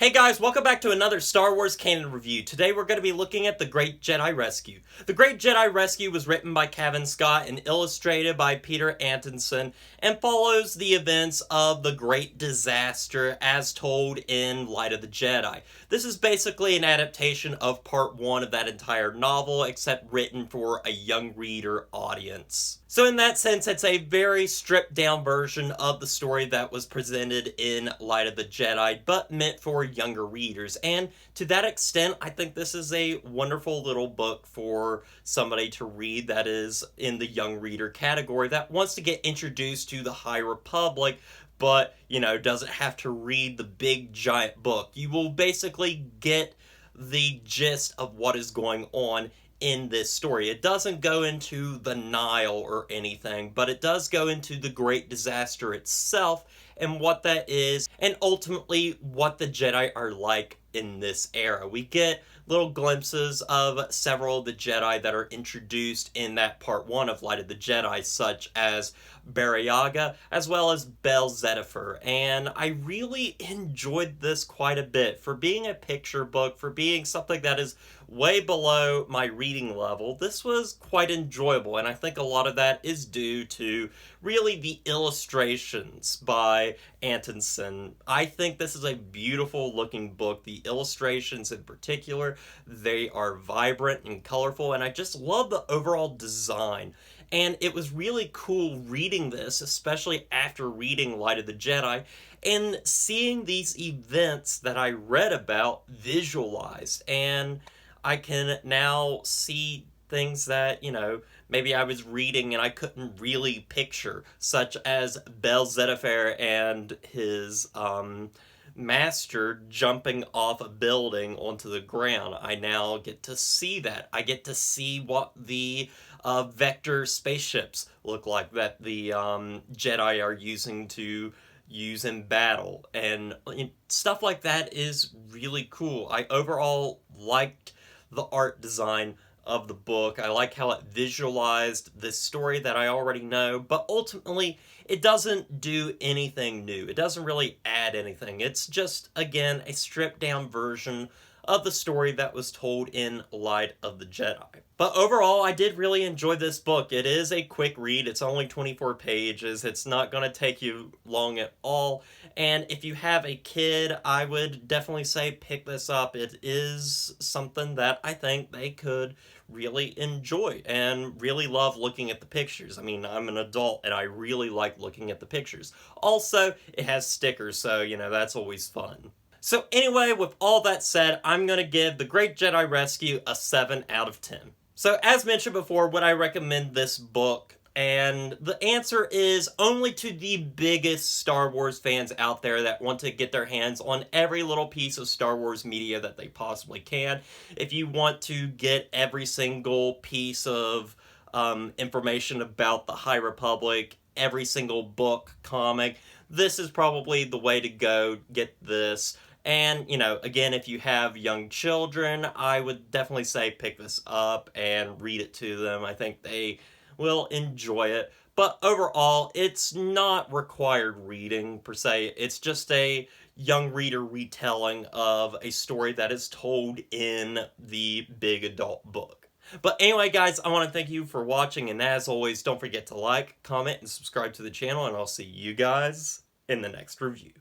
Hey guys, welcome back to another Star Wars canon review. Today we're going to be looking at The Great Jedi Rescue. The Great Jedi Rescue was written by Cavan Scott and illustrated by Petur Antonsson and follows the events of the Great Disaster as told in Light of the Jedi. This is basically an adaptation of part 1 of that entire novel, except written for a young reader audience. So in that sense, it's a very stripped down version of the story that was presented in Light of the Jedi, but meant for younger readers. And to that extent, I think this is a wonderful little book for somebody to read that is in the young reader category that wants to get introduced to the High Republic, but, doesn't have to read the big giant book. You will basically get the gist of what is going on in this story. It doesn't go into the Nile or anything, but it does go into the Great Disaster itself and what that is, and ultimately what the Jedi are like in this era. We get little glimpses of several of the Jedi that are introduced in that part 1 of Light of the Jedi, such as Barayaga, as well as Bel Zedifer, and I really enjoyed this quite a bit. For being a picture book, for being something that is way below my reading level, this was quite enjoyable, and I think a lot of that is due to really the illustrations by Antonsson. I think this is a beautiful looking book. The illustrations in particular, they are vibrant and colorful, and I just love the overall design. And it was really cool reading this, especially after reading Light of the Jedi, and seeing these events that I read about visualized. And I can now see things that, maybe I was reading and I couldn't really picture, such as Bel Zedifer and his master jumping off a building onto the ground. I now get to see that. I get to see what the vector spaceships look like that the Jedi are using to use in battle, and stuff like that is really cool. I overall liked the art design of the book. I like how it visualized this story that I already know, but ultimately it doesn't do anything new. It doesn't really add anything. It's just, again, a stripped down version of the story that was told in Light of the Jedi. But overall, I did really enjoy this book. It is a quick read. It's only 24 pages. It's not going to take you long at all. And if you have a kid, I would definitely say pick this up. It is something that I think they could really enjoy and really love looking at the pictures. I mean, I'm an adult and I really like looking at the pictures. Also, it has stickers, so, that's always fun. So anyway, with all that said, I'm going to give The Great Jedi Rescue a 7 out of 10. So as mentioned before, would I recommend this book? And the answer is only to the biggest Star Wars fans out there that want to get their hands on every little piece of Star Wars media that they possibly can. If you want to get every single piece of information about the High Republic, every single book, comic, this is probably the way to go get this. And, again, if you have young children, I would definitely say pick this up and read it to them. I think they will enjoy it. But overall, it's not required reading, per se. It's just a young reader retelling of a story that is told in the big adult book. But anyway, guys, I want to thank you for watching. And as always, don't forget to like, comment, and subscribe to the channel. And I'll see you guys in the next review.